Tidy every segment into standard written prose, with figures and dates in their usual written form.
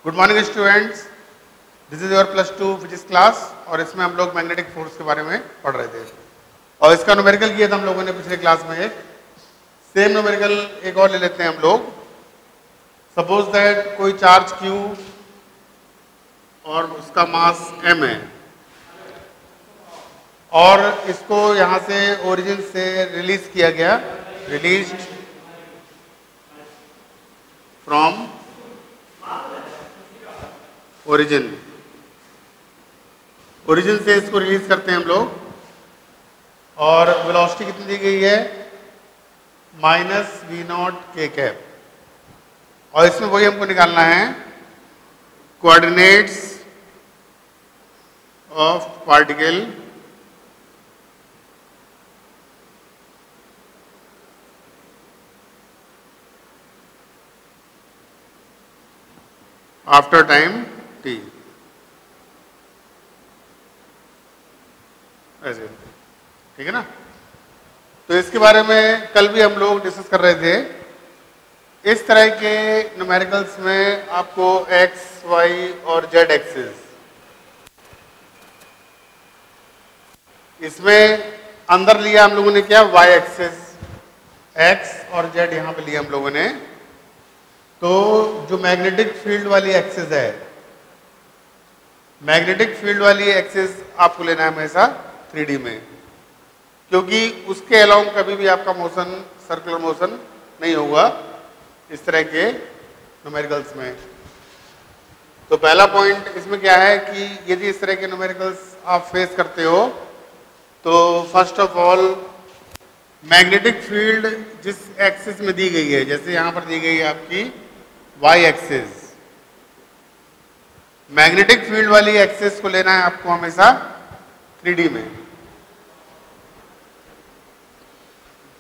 Good morning students, this is your +2 physics class और इसमें हम लोग मैग्नेटिक फोर्स के बारे में पढ़ रहे थे और इसका न्यूमेरिकल किया था हम लोगों ने पिछले क्लास में। एक सेम न्यूमेरिकल एक और ले लेते हैं हम लोग। सपोज दैट कोई चार्ज Q और उसका मास m है और इसको यहां से ओरिजिन से रिलीज किया गया, रिलीज्ड फ्रॉम ओरिजिन। ओरिजिन से इसको रिलीज करते हैं हम लोग और वेलोसिटी कितनी दी गई है, -v0 k कैप। और इसमें वही हमको निकालना है coordinates of particle after time t। ऐसे ठीक है ना। तो इसके बारे में कल भी हम लोग डिस्कस कर रहे थे। इस तरह के न्यूमेरिकल्स में आपको x, y और z एक्सिस, इसमें अंदर लिया हम लोगों ने क्या, y एक्सिस, x और z यहां पे लिया हम लोगों ने। तो जो मैग्नेटिक फील्ड वाली एक्सिस है, मैग्नेटिक फील्ड वाली एक्सिस आपको लेना है हमेशा 3D में, क्योंकि उसके अलाउंग कभी भी आपका मोशन सर्कुलर मोशन नहीं होगा इस तरह के न्यूमेरिकल्स में। तो पहला पॉइंट इसमें क्या है कि यदि इस तरह के न्यूमेरिकल्स आप फेस करते हो तो first of all magnetic field जिस एक्सिस में दी गई है, जैसे यहां पर दी गई है आपकी y एक्सिस, मैग्नेटिक फील्ड वाली एक्सिस को लेना है आपको हमेशा 3D में।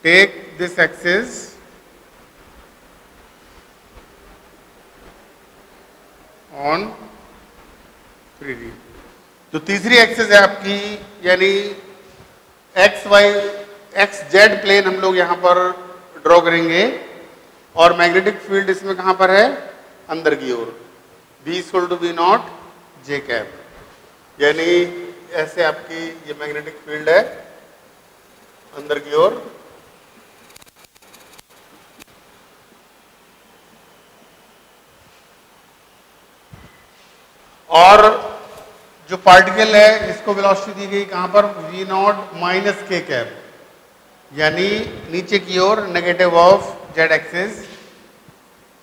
Take this axis on 3D। जो तीसरी एक्सिस है आपकी, यानी एक्स जेड प्लेन हम लोग यहां पर ड्रॉ करेंगे और मैग्नेटिक फील्ड इसमें कहां पर है, अंदर की ओर, B = v0 j कैप। यानी ऐसे आपकी ये मैग्नेटिक फील्ड है अंदर की ओर। और जो पार्टिकल है इसको वेलोसिटी दी गई कहां पर, v0 - k कैप, यानी नीचे की ओर नेगेटिव ऑफ z एक्सिस।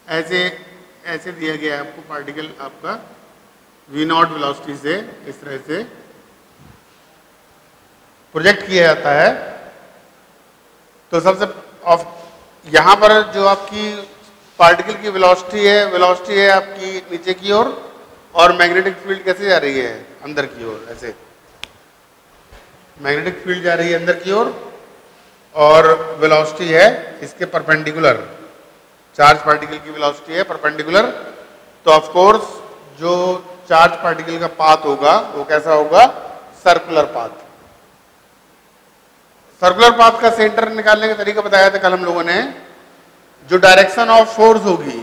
ऐसे दिया गया है आपको पार्टिकल आपका v0 वेलोसिटी से इस तरह से प्रोजेक्ट किया जाता है। तो सबसे यहां पर जो आपकी पार्टिकल की वेलोसिटी है आपकी नीचे की ओर और मैग्नेटिक फील्ड कैसे जा रही है, अंदर की ओर। ऐसे मैग्नेटिक फील्ड जा रही है अंदर की ओर और वेलोसिटी है इसके परपेंडिकुलर, चार्ज पार्टिकल की वेलोसिटी है परपेंडिकुलर। तो ऑफ कोर्स जो चार्ज पार्टिकल का पाथ होगा वो कैसा होगा, सर्कुलर पाथ। सर्कुलर पाथ का सेंटर निकालने का तरीका बताया था कल हम लोगों ने। जो डायरेक्शन ऑफ फोर्स होगी,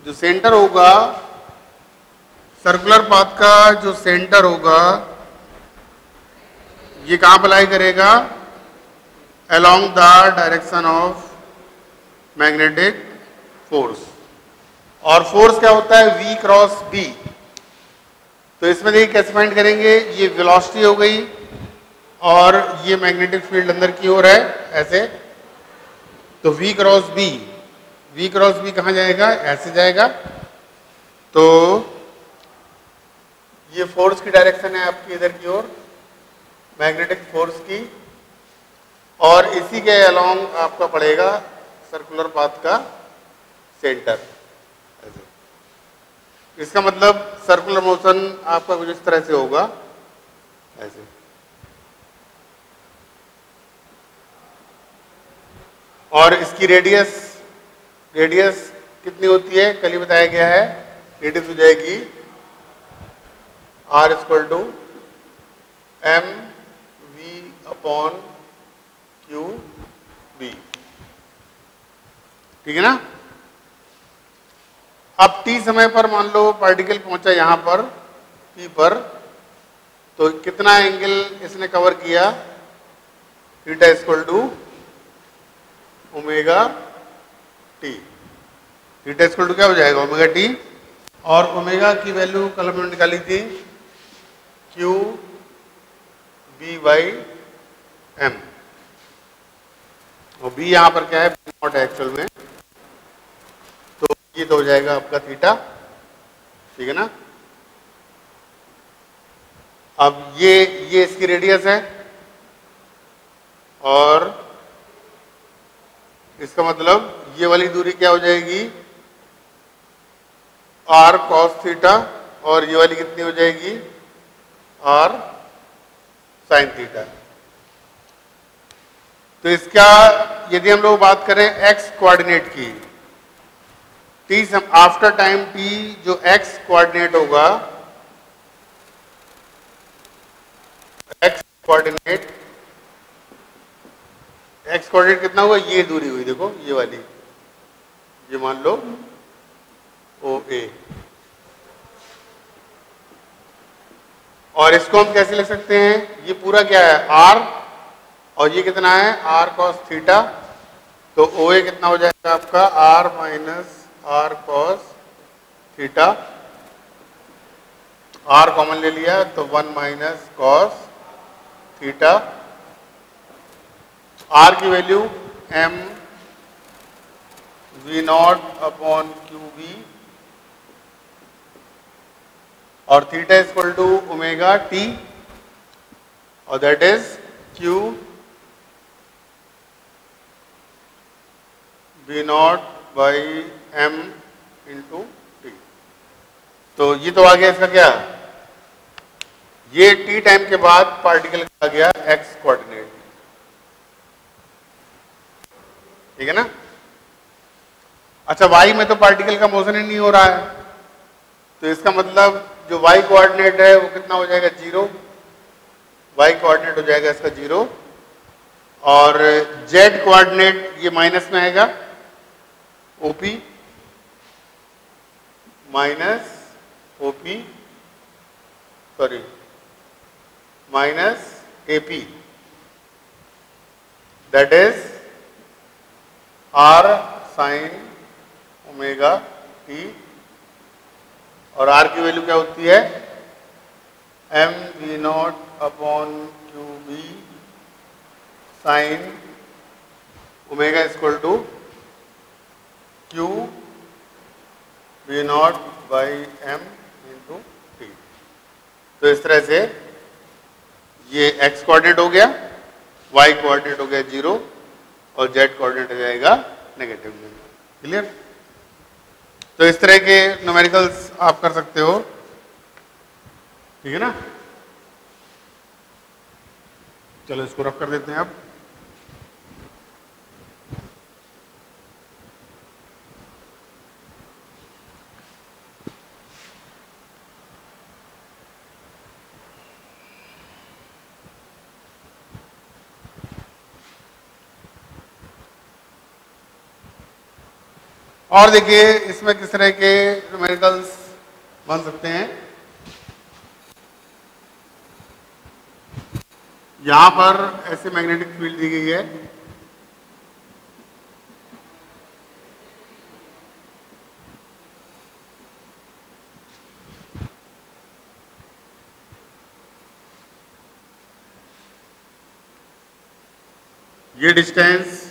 जो सेंटर होगा सर्कुलर पाथ का, जो सेंटर होगा ये कहां अप्लाई करेगा, along the direction of magnetic force. और फोर्स क्या होता है, V क्रॉस B। तो इसमें देखिए कैसे फाइंड करेंगे, ये वेलोसिटी हो गई और ये मैग्नेटिक फील्ड अंदर की ओर है ऐसे। तो V क्रॉस B कहां जाएगा, ऐसे जाएगा। तो ये फोर्स की डायरेक्शन है आपकी इधर की ओर, मैग्नेटिक फोर्स की, और इसी के अलोंग आपका पड़ेगा सर्कुलर पाथ का सेंटर। इसका मतलब सर्कुलर मोशन आपका कुछ इस तरह से होगा ऐसे। और इसकी रेडियस कितनी होती है, कल ही बताया गया है। रेडियस हो जाएगी R = mv/qb। ठीक है ना। अब टी समय पर मान लो पार्टिकल पहुंचा यहां पर पी पर, तो कितना एंगल इसने कवर किया, theta equal to omega T. Theta equal to क्या हो जाएगा, ओमेगा टी। और ओमेगा की वैल्यू कल हमने निकाली थी क्यू बी बाई एम, और बी यहां पर क्या है, बी नॉट है एक्चुअल में, तो ये तो हो जाएगा आपका थीटा, ठीक है ना। अब ये इसकी रेडियस है, और इसका मतलब ये वाली दूरी क्या हो जाएगी, आर कॉस थीटा, और ये वाली कितनी हो जाएगी, आर साइन थीटा। तो इसका यदि हम लोग बात करें एक्स कोऑर्डिनेट की, टी आफ्टर टाइम टी जो एक्स कोऑर्डिनेट होगा, एक्स कोऑर्डिनेट कितना हुआ, ये दूरी हुई, देखो ये वाली, ये मान लो ओ ए, और इसको हम कैसे लिख सकते हैं, ये पूरा क्या है आर, और ये कितना है आर कॉस थीटा, तो ओ ए कितना हो जाएगा आपका R minus R cos theta, R common ले लिया तो 1 माइनस कॉस थीटा, आर की value M V not upon Q B, और theta is equal to omega T, और that is Q B not by M into T. तो ये तो आ गया इसका क्या, ये टी टाइम के बाद पार्टिकल आ गया एक्स कोऑर्डिनेट, ठीक है ना। अच्छा, वाई में तो पार्टिकल का मोशन ही नहीं हो रहा है, तो इसका मतलब जो वाई कोऑर्डिनेट है वो कितना हो जाएगा, 0, वाई कोऑर्डिनेट हो जाएगा इसका 0, और जेड कोऑर्डिनेट ये माइनस में आएगा, OP minus OP, sorry minus AP, that is R sine omega T, और आर की वैल्यू क्या होती है, M V not upon Q B sine omega equal to Q B not by M into T. तो इस तरह से ये एक्स कोऑर्डिनेट हो गया, वाई कोऑर्डिनेट हो गया 0, और जेड कोऑर्डिनेट हो जाएगा नेगेटिव में। क्लियर। तो इस तरह के न्यूमेरिकल्स आप कर सकते हो, ठीक है ना। चलो इसको रफ कर देते हैं अब। और देखिए इसमें किस तरह के न्यूमेरिकल्स बन सकते हैं। यहां पर ऐसे मैग्नेटिक फील्ड दी गई है, ये डिस्टेंस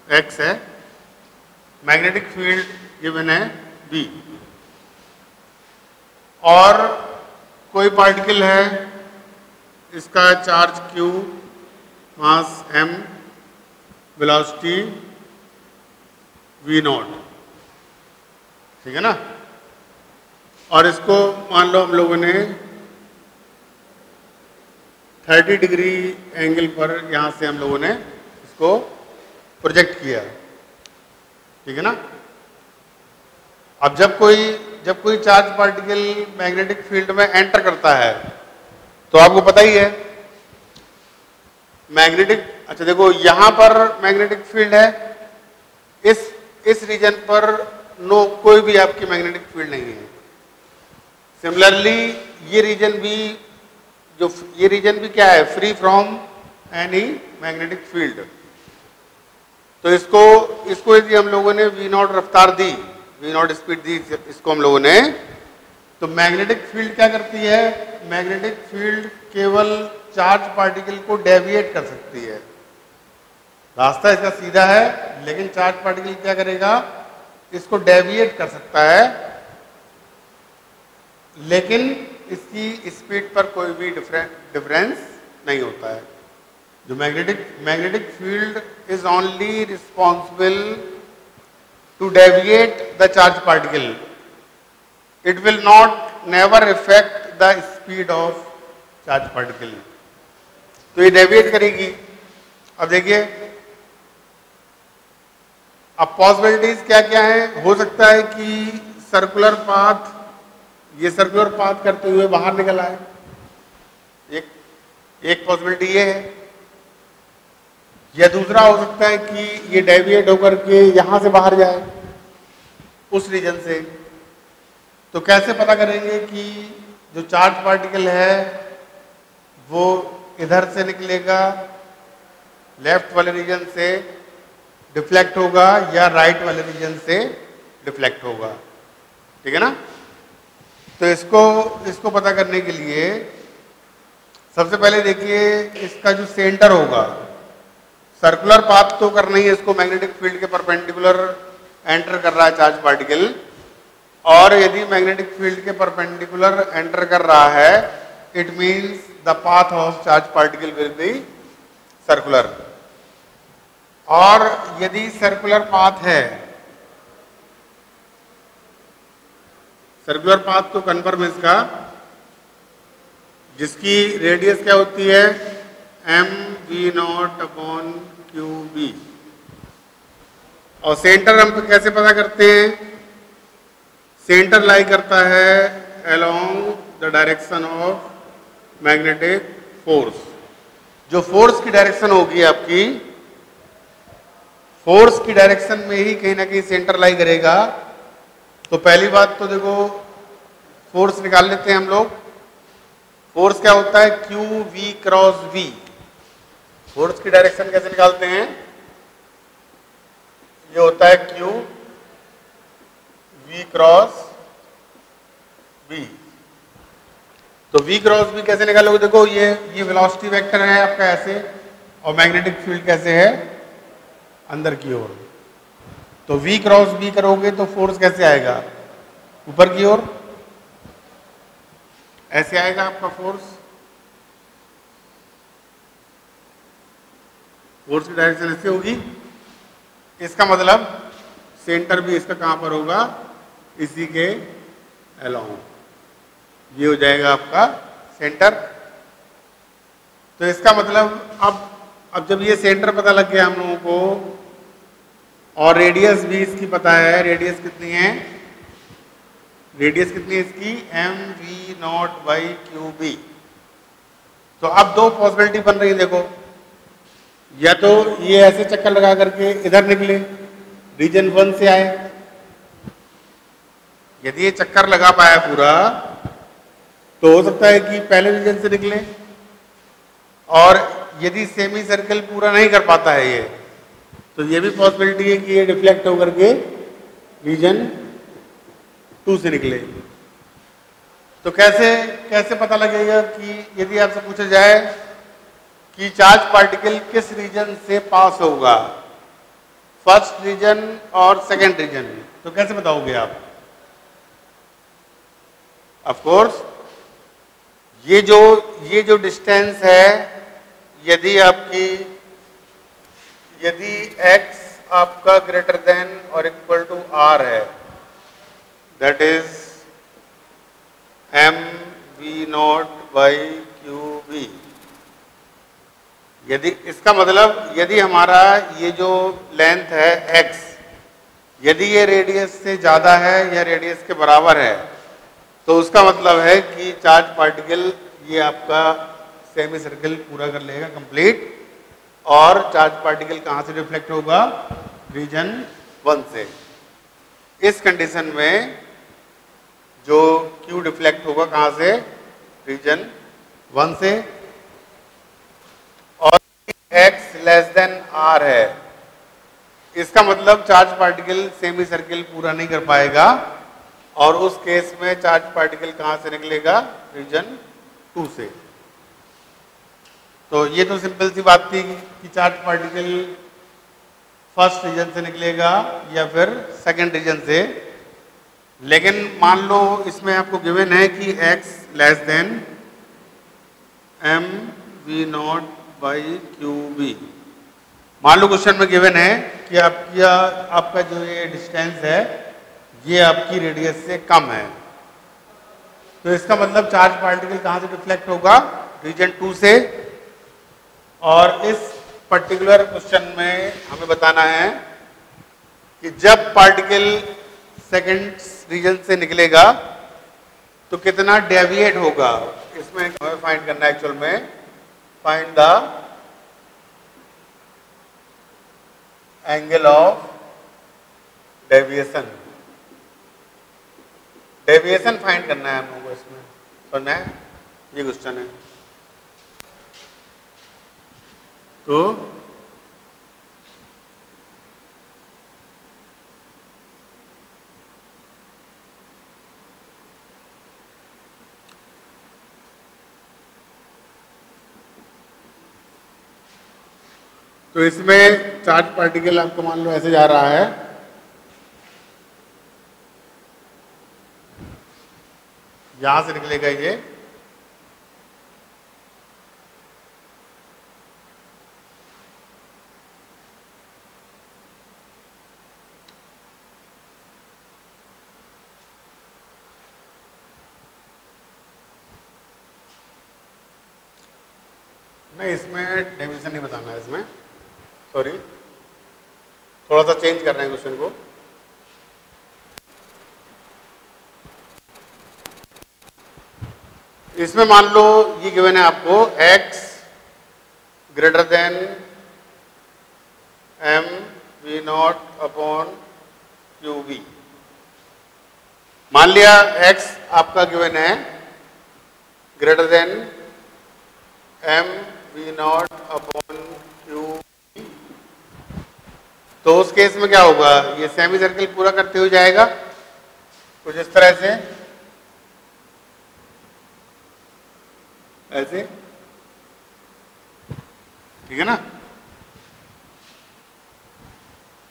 x है, मैग्नेटिक फील्ड गिवन है b, और कोई पार्टिकल है, इसका charge q, mass m, velocity v not, ठीक है ना। और इसको मान लो हम लोगों ने 30 डिग्री एंगल पर यहां से हम लोगों ने इसको प्रोजेक्ट किया, ठीक है ना। अब जब कोई चार्ज पार्टिकल मैग्नेटिक फील्ड में एंटर करता है, तो आपको पता ही है मैग्नेटिक, अच्छा देखो यहां पर मैग्नेटिक फील्ड है, इस इस रीजन पर कोई भी आपकी मैग्नेटिक फील्ड नहीं है। सिमिलरली ये रीजन भी क्या है, free from any magnetic field. तो इसको यदि हम लोगों ने V0 रफ्तार दी, V0 स्पीड दी इसको हम लोगों ने, तो मैग्नेटिक फील्ड क्या करती है, मैग्नेटिक फील्ड केवल चार्ज पार्टिकल को डेविएट कर सकती है। रास्ता इसका सीधा है, लेकिन चार्ज पार्टिकल क्या करेगा, इसको डेविएट कर सकता है, लेकिन इसकी स्पीड पर कोई भी डिफरेंस नहीं होता है। जो magnetic field is only responsible to deviate the charge particle, it will not never effect the speed of charge particle. तो ये डेविएट करेगी। अब देखिए, अब पॉसिबिलिटीज क्या क्या है। हो सकता है कि सर्कुलर पाथ, ये सर्कुलर पाथ करते हुए बाहर निकल आए, एक पॉसिबिलिटी ये है। या दूसरा हो सकता है कि ये डेविएट होकर के यहां से बाहर जाए, उस रीजन से। तो कैसे पता करेंगे कि जो चार्ज पार्टिकल है वो इधर से निकलेगा, लेफ्ट वाले रीजन से डिफ्लेक्ट होगा, या राइट वाले रीजन से डिफ्लेक्ट होगा, ठीक है ना। तो इसको पता करने के लिए सबसे पहले देखिए, इसका जो सेंटर होगा, सर्कुलर पाथ तो करना ही है, इसको मैग्नेटिक फील्ड के परपेंडिकुलर एंटर कर रहा है चार्ज पार्टिकल, और यदि मैग्नेटिक फील्ड के परपेंडिकुलर एंटर कर रहा है, it means the path of charge particle will be circular. और यदि सर्कुलर पाथ है, सर्कुलर पाथ तो कन्फर्म है इसका, जिसकी रेडियस क्या होती है, mv0/qb। और सेंटर हम कैसे पता करते हैं, सेंटर लाई करता है along the direction of magnetic force. जो फोर्स की डायरेक्शन होगी आपकी, फोर्स की डायरेक्शन में ही कहीं ना कहीं सेंटर लाई करेगा। तो पहली बात तो देखो, फोर्स निकाल लेते हैं हम लोग। फोर्स क्या होता है, QV क्रॉस V। फोर्स की डायरेक्शन कैसे निकालते हैं, ये होता है QV क्रॉस V। तो V क्रॉस V कैसे निकालोगे, देखो ये वेलोसिटी वेक्टर है आपका ऐसे, और मैग्नेटिक फील्ड कैसे है, अंदर की ओर। तो V क्रॉस V करोगे तो फोर्स कैसे आएगा, ऊपर की ओर, ऐसे आएगा आपका फोर्स। फोर्स की डायरेक्शन ऐसे होगी। इसका मतलब सेंटर भी इसका कहां पर होगा, इसी के अलोंग, ये हो जाएगा आपका सेंटर। तो इसका मतलब अब जब ये सेंटर पता लग गया हम लोगों को, और रेडियस भी इसकी पता है, रेडियस कितनी है, रेडियस कितनी है इसकी, mv0/qb। तो अब दो पॉसिबिलिटी बन रही है, देखो, या तो ये ऐसे चक्कर लगा करके इधर निकले, रीजन 1 से आए। यदि ये चक्कर लगा पाया पूरा, तो हो सकता है कि पहले रीजन से निकले, और यदि सेमी सर्कल पूरा नहीं कर पाता है ये, तो ये भी पॉसिबिलिटी है कि ये डिफ्लेक्ट होकर के रीजन 2 से निकले। तो कैसे पता लगेगा कि यदि आपसे पूछा जाए कि चार्ज पार्टिकल किस रीजन से पास होगा, फर्स्ट रीजन और सेकंड रीजन, तो कैसे बताओगे आप? ऑफ कोर्स ये जो डिस्टेंस है, यदि x आपका ग्रेटर देन और इक्वल टू r है, दैट इज mv0/qb। यदि इसका मतलब, यदि हमारा ये जो लेंथ है x, यदि ये रेडियस से ज्यादा है या रेडियस के बराबर है, तो उसका मतलब है कि चार्ज पार्टिकल ये आपका सेमी सर्कल पूरा कर लेगा कंप्लीट, और चार्ज पार्टिकल कहां से रिफ्लेक्ट होगा, रीजन 1 से। इस कंडीशन में जो क्यू डिफ्लेक्ट होगा कहाँ से, रीजन 1 से, और x लेस देन r है, इसका मतलब चार्ज पार्टिकल सेमी सर्किल पूरा नहीं कर पाएगा, और उस केस में चार्ज पार्टिकल कहाँ से निकलेगा, रीजन 2 से। तो ये तो सिंपल सी बात थी कि चार्ज पार्टिकल फर्स्ट रीजन से निकलेगा या फिर सेकंड रीजन से। लेकिन मान लो इसमें आपको गिवन है कि x less than m v not by Q B. मान लो क्वेश्चन में गिवन है कि आपका जो ये डिस्टेंस है ये आपकी रेडियस से कम है, तो इसका मतलब चार्ज पार्टिकल कहाँ से डिफ्लेक्ट होगा, रीजन 2 से। और इस पर्टिकुलर क्वेश्चन में हमें बताना है कि जब पार्टिकल सेकंड रीजन से निकलेगा तो कितना डेविएट होगा। इसमें हमें फाइंड करना है एक्चुअल में, find the angle of deviation. Deviation find करना है हम लोगों को इसमें, सुनना है, ये क्वेश्चन है। तो इसमें चार्ज पार्टिकल आपको मान लो ऐसे जा रहा है, यहां से निकलेगा ये, नहीं इसमें डेविएशन नहीं बताना है, इसमें सॉरी थोड़ा सा चेंज कर रहे हैं क्वेश्चन को। इसमें मान लो ये गिवन है आपको x greater than m v not upon Q V. मान लिया x आपका गिवन है greater than m v not upon Q V, तो उस केस में क्या होगा, ये सेमी सर्किल पूरा करते हुए जाएगा कुछ इस तरह से, ऐसे, ठीक है ना।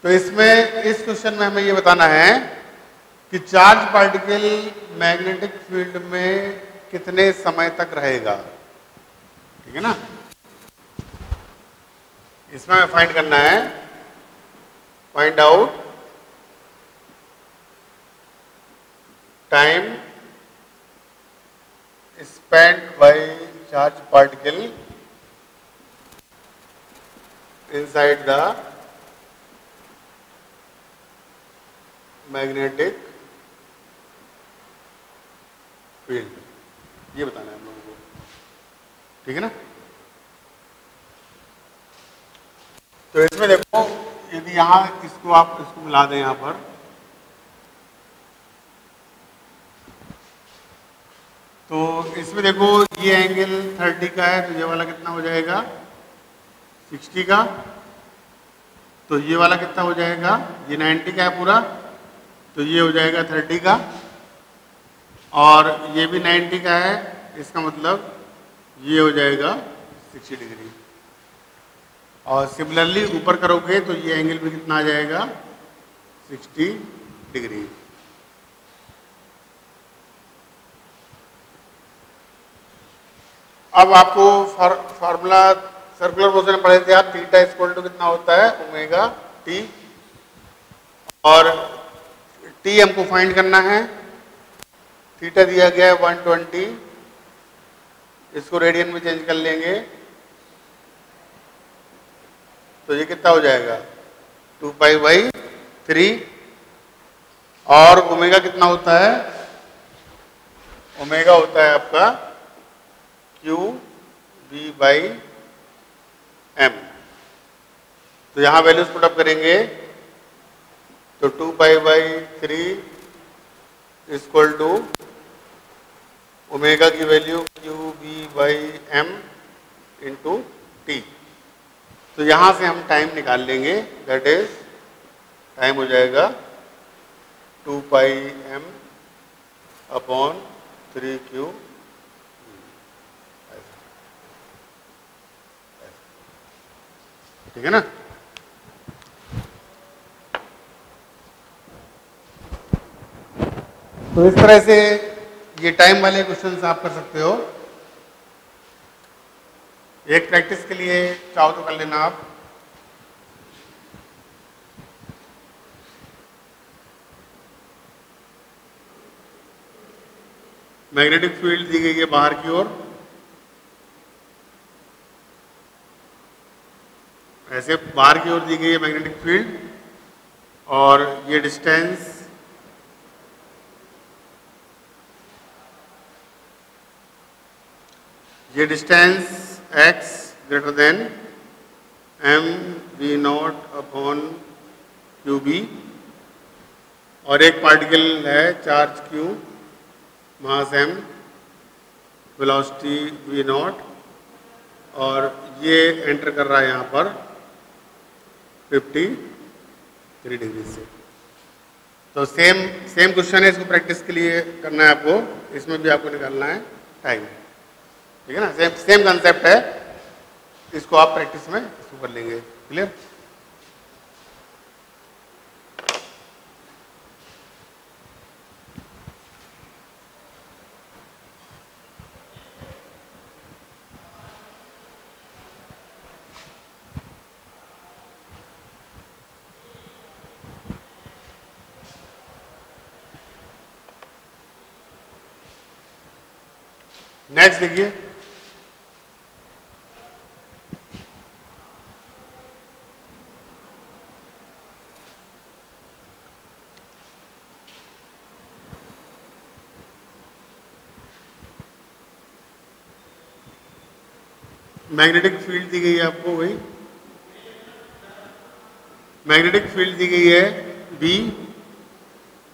तो इसमें इस क्वेश्चन में हमें ये बताना है कि चार्ज पार्टिकल मैग्नेटिक फील्ड में कितने समय तक रहेगा, ठीक है ना। इसमें हमें फाइंड करना है, find out time spent by charge particle inside the magnetic field, ये बताना है हम लोगों को, ठीक है ना। तो इसमें देखो यदि यहां इसको आप इसको मिला दें यहां पर, तो इसमें देखो ये एंगल 30 का है, तो ये वाला कितना हो जाएगा 60 का, तो ये वाला कितना हो जाएगा, ये 90 का है पूरा, तो ये हो जाएगा 30 का, और ये भी 90 का है, इसका मतलब ये हो जाएगा 60 डिग्री। और सिमिलरली ऊपर करोगे तो ये एंगल भी कितना आ जाएगा 60 डिग्री। अब आपको फार्मूला सर्कुलर मोशन में पढ़े थे आप, थीटा इक्वल टू कितना होता है ओमेगा टी, और टी हमको फाइंड करना है, थीटा दिया गया है 120, इसको रेडियन में चेंज कर लेंगे तो ये कितना हो जाएगा 2 पाई बाई 3, और ओमेगा कितना होता है, ओमेगा होता है आपका क्यू बी बाई एम। तो यहां वैल्यूज पुट अप करेंगे तो 2π/3 इक्वल टू ओमेगा की वैल्यू QB/m इंटू टी। तो यहां से हम टाइम निकाल लेंगे, दैट इज टाइम हो जाएगा 2πm/3Q। ठीक है ना। तो इस तरह से ये टाइम वाले क्वेश्चंस आप कर सकते हो। एक प्रैक्टिस के लिए चाहो तो कर लेना आप। मैग्नेटिक फील्ड दी गई है बाहर की ओर, ऐसे बाहर की ओर दी गई है मैग्नेटिक फील्ड, और ये distance x greater then mv0/qb, और एक पार्टिकल है चार्ज q, मास m, वेलोसिटी v0, और ये एंटर कर रहा है यहाँ पर 53 डिग्री से। तो सेम क्वेश्चन है, इसको प्रैक्टिस के लिए करना है आपको, इसमें भी आपको निकालना है टाइम। ठीक है ना, सेम कंसेप्ट है, इसको आप प्रैक्टिस में इसको कर लेंगे। क्लियर। नेक्स्ट देखिए, मैग्नेटिक फील्ड दी गई है आपको, वही मैग्नेटिक फील्ड दी गई है B,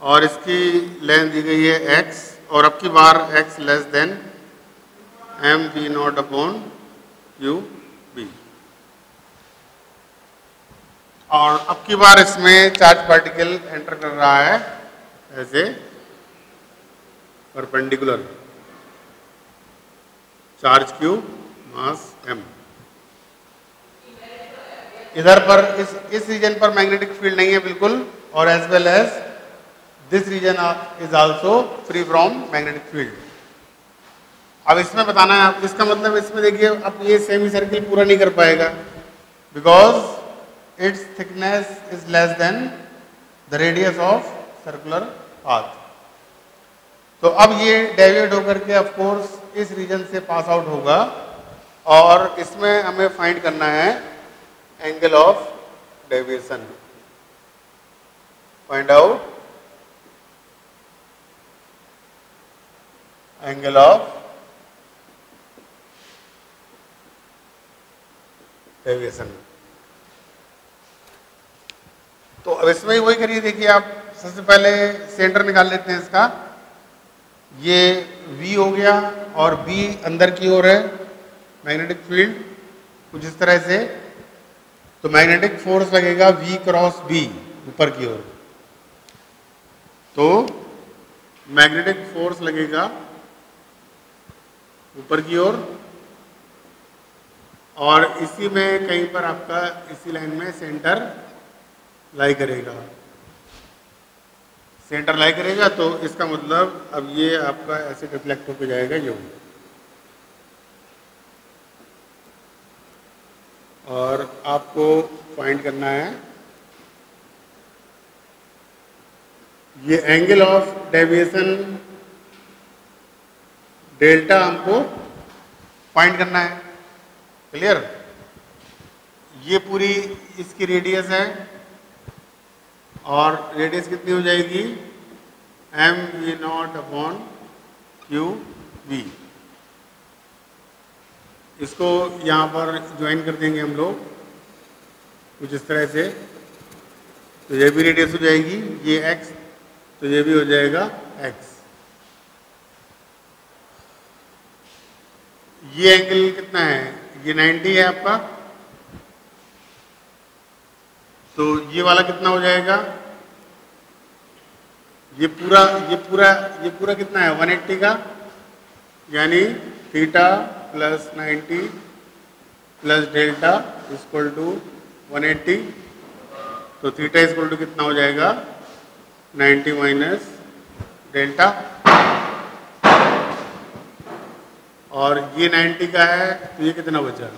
और इसकी लेंथ दी गई है x, और अब की बार x लेस देन mv0/qb, और अब की बार इसमें चार्ज पार्टिकल एंटर कर रहा है ऐसे परपेंडिकुलर, चार्ज q, मास m। इधर पर इस रीजन पर मैग्नेटिक फील्ड नहीं है बिल्कुल, और as well as this region is also free from magnetic field. अब इसमें बताना है आप, इसका मतलब इसमें देखिए अब ये सेमी सर्किल पूरा नहीं कर पाएगा, because it's thickness is less than the radius of circular path. तो अब ये डेविएट होकर के ऑफ कोर्स इस रीजन से पास आउट होगा, और इसमें हमें फाइंड करना है angle of deviation. Find out angle of deviation. तो अब इसमें वही करिए, देखिए आप सबसे पहले सेंटर निकाल लेते हैं इसका। ये V हो गया, और B अंदर की ओर है मैग्नेटिक फील्ड कुछ इस तरह से, तो मैग्नेटिक फोर्स लगेगा V×B ऊपर की ओर। तो मैग्नेटिक फोर्स लगेगा ऊपर की ओर, और इसी में कहीं पर आपका इसी लाइन में सेंटर लाई करेगा, सेंटर लाई करेगा। तो इसका मतलब अब ये आपका ऐसे रिफ्लेक्ट होकर जाएगा यूं, और आपको फाइंड करना है ये एंगल ऑफ डेविएशन डेल्टा, हमको फाइंड करना है। क्लियर। ये पूरी इसकी रेडियस है, और रेडियस कितनी हो जाएगी mv0/qb। इसको यहाँ पर ज्वाइन कर देंगे हम लोग कुछ इस तरह से, तो ये भी रेडियस हो जाएगी, ये x, तो ये भी हो जाएगा x। ये एंगल कितना है, ये 90 है आपका, तो ये वाला कितना हो जाएगा, ये पूरा कितना है 180 का, यानी theta plus 90 plus delta equal to 180। तो थीटा इक्वल टू कितना हो जाएगा 90 माइनस डेल्टा, और ये 90 का है तो ये कितना बचा,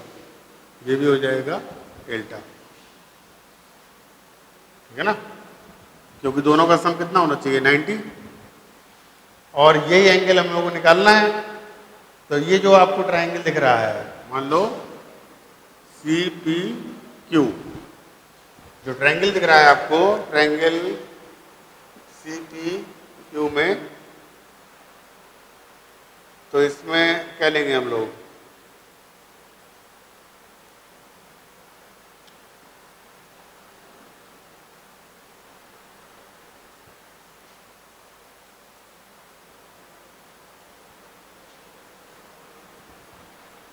ये भी हो जाएगा डेल्टा, ठीक है ना, क्योंकि दोनों का सम कितना होना चाहिए 90, और यही एंगल हम लोगों को निकालना है। तो ये जो आपको ट्रायंगल दिख रहा है, मान लो CPQ, जो ट्रायंगल दिख रहा है आपको, ट्रायंगल CPQ में, तो इसमें क्या लेंगे हम लोग,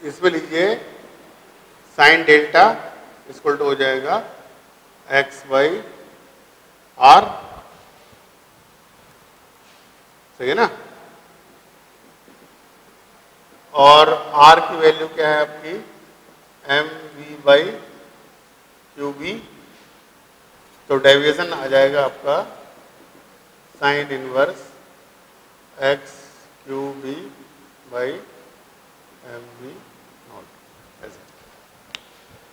इसमें लीजिए साइन डेल्टा इक्वल टू हो जाएगा x/r, सही है ना, और r की वैल्यू क्या है आपकी mv/qb, तो डेविएशन आ जाएगा आपका साइन इनवर्स x/mv नॉट, ऐसे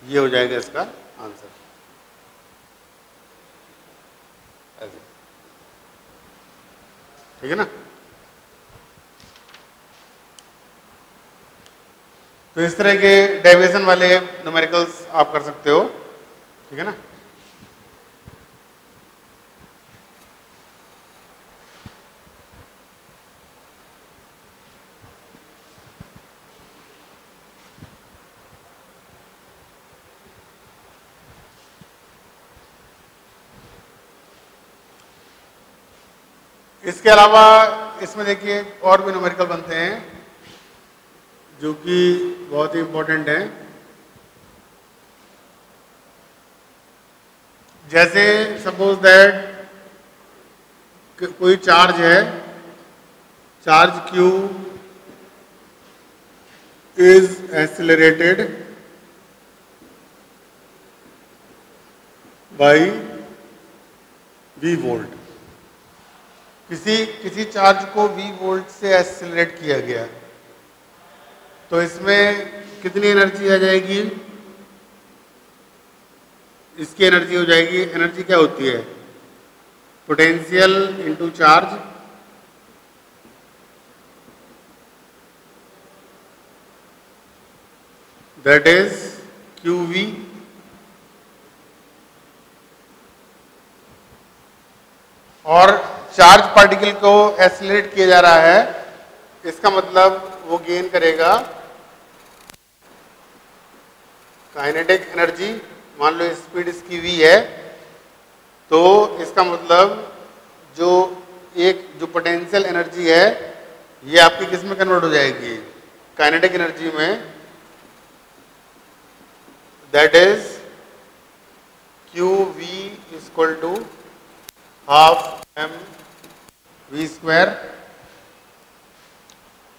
ये हो जाएगा इसका आंसर, ऐसे, ठीक है ना। तो इस तरह के डेविएशन वाले न्यूमेरिकल्स आप कर सकते हो, ठीक है ना। इसके अलावा इसमें देखिए और भी न्यूमेरिकल बनते हैं जो कि बहुत ही इंपॉर्टेंट है। जैसे सपोज दैट कोई चार्ज है, charge Q is accelerated by V volt. किसी चार्ज को V वोल्ट से एक्सेलरेट किया गया, तो इसमें कितनी एनर्जी आ जाएगी, इसकी एनर्जी हो जाएगी, एनर्जी क्या होती है, potential into charge, that is QV, और चार्ज पार्टिकल को एक्सेलरेट किया जा रहा है, इसका मतलब वो गेन करेगा काइनेटिक एनर्जी। मान लो स्पीड इसकी v है, तो इसका मतलब जो पोटेंशियल एनर्जी है ये आपकी किस में कन्वर्ट हो जाएगी, काइनेटिक एनर्जी में, that is QV equal to half mv²।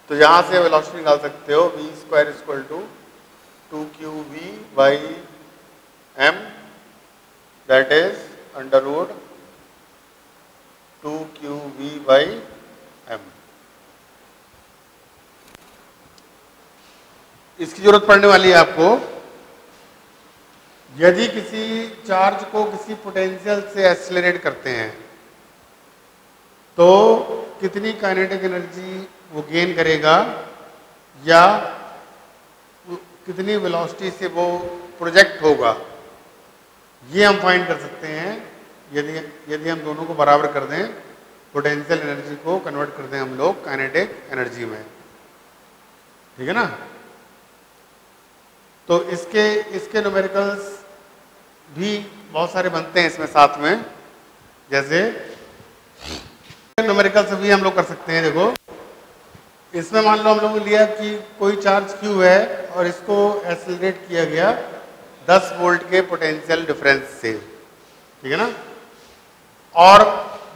तो यहां से वेलोसिटी निकाल सकते हो, v² equal to 2qv/m, that is under root 2qv/m। इसकी जरूरत पड़ने वाली है आपको यदि किसी चार्ज को किसी पोटेंशियल से एक्सेलरेट करते हैं तो कितनी काइनेटिक एनर्जी वो गेन करेगा, या कितनी वेलोसिटी से वो प्रोजेक्ट होगा, ये हम फाइंड कर सकते हैं यदि हम दोनों को बराबर कर दें, पोटेंशियल एनर्जी को कन्वर्ट कर दें हम लोग काइनेटिक एनर्जी में, ठीक है ना। तो इसके न्यूमेरिकल्स भी बहुत सारे बनते हैं इसमें साथ में। जैसे न्यूमेरिकल से भी हम लोग कर सकते हैं। देखो इसमें मान लो हम लोगों ने लिया कि कोई चार्ज Q है और इसको एक्सेलरेट किया गया 10 वोल्ट के पोटेंशियल डिफरेंस से, ठीक है ना। और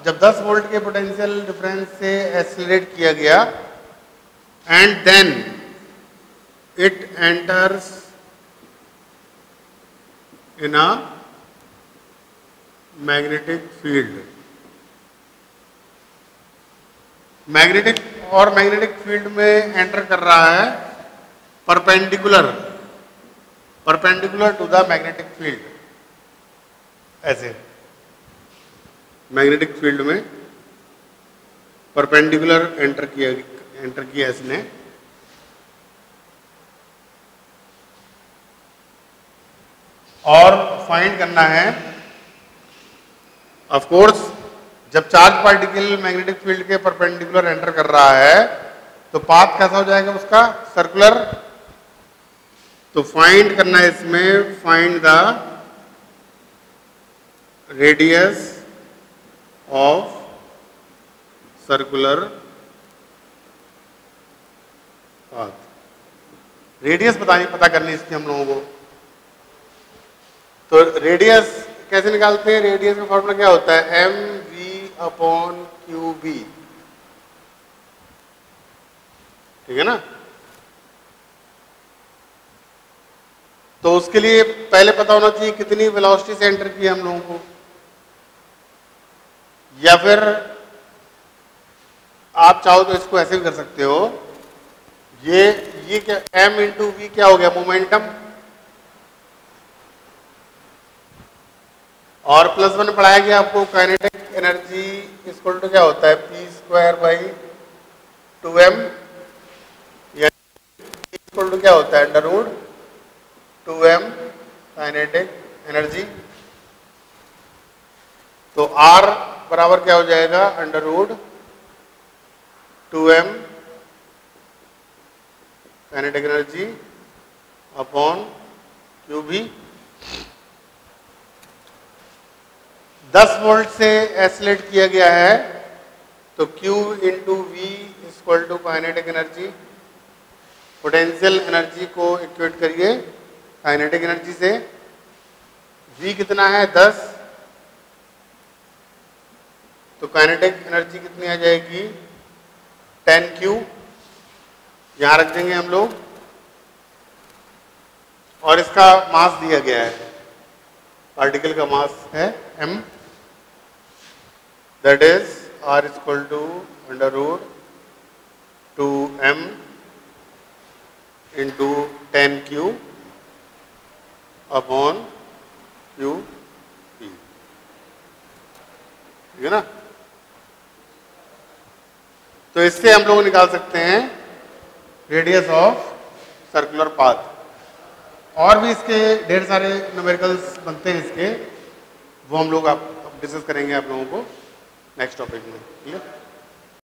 जब 10 वोल्ट के पोटेंशियल डिफरेंस से एक्सेलरेट किया गया and then it enters in a magnetic field. Magnetic field में एंटर कर रहा है perpendicular to the magnetic field. ऐसे मैग्नेटिक फील्ड में परपेंडिकुलर एंटर किया इसने। और फाइंड करना है ऑफ कोर्स जब चार्ज पार्टिकल मैग्नेटिक फील्ड के परपेंडिकुलर एंटर कर रहा है तो पाथ कैसा हो जाएगा उसका, सर्कुलर। तो फाइंड करना है इसमें, find the radius of circular path. Radius पता करनी इसकी हम लोगों को। तो रेडियस कैसे निकालते हैं, रेडियस का फॉर्मूला क्या होता है, mv/qb, ठीक है ना। तो उसके लिए पहले पता होना चाहिए कितनी वेलोसिटी से एंटर किया हम लोगों को, या फिर आप चाहो तो इसको ऐसे भी कर सकते हो, ये क्या m इंटू वी क्या हो गया, मोमेंटम। और +1 पढ़ाया गया आपको काइनेटिक एनर्जी इक्वल टू क्या होता है, p²/2m, या इक्वल टू क्या होता है, √2m काइनेटिक एनर्जी। तो R बराबर क्या हो जाएगा, √2m kinetic energy upon QB। 10 volt से एक्सेलरेट किया गया है तो Q into V equal to kinetic energy. Potential energy को इक्वेट करिए काइनेटिक एनर्जी से। V कितना है, 10, तो काइनेटिक एनर्जी कितनी आ जाएगी, 10Q, यहां रख देंगे हम लोग। और इसका मास दिया गया है, पार्टिकल का मास है m, that is R equal to √2m into 10Q upon QP, ठीक है ना। तो इससे हम लोग निकाल सकते हैं रेडियस ऑफ सर्कुलर पाथ। और भी इसके ढेर सारे न्यूमेरिकल्स बनते हैं इसके, वो हम लोग आप डिस्कस करेंगे आप लोगों को नेक्स्ट टॉपिक में, ठीक है।